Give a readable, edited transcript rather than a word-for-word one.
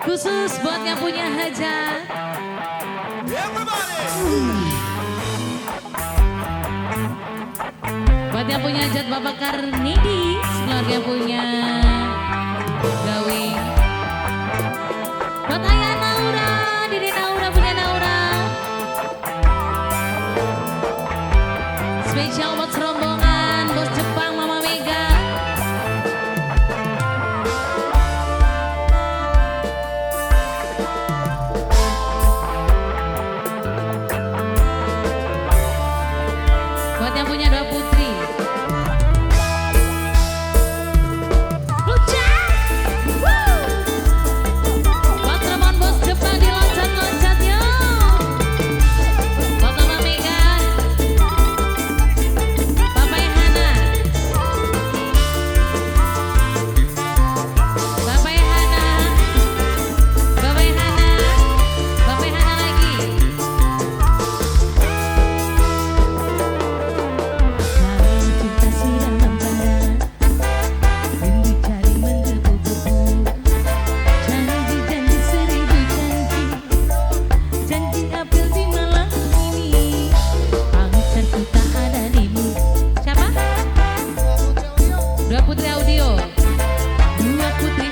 Khusus buat yang punya hajat. Buat yang punya hajat Bapak Karnidi, keluarga punya Gawi. Buat Ayah Naura, Dede Naura punya Naura. Spesial buat serombongan Bos Jepang Mama Mega. Buat yang punya dua putri. Buat teman Bos Jepang diloncat-loncat yo. Buat Mama Mega, Bapak Hana, Bapak Hana, Bapak Hana, Bapak Hana lagi. Kalau cinta sudah membara, rindu cari menggebu-gebu. Janji-janji seribu janji, janji April di malam ini. Pangsarku tak ada dirimu. Siapa? Dua putri audio. Dua putri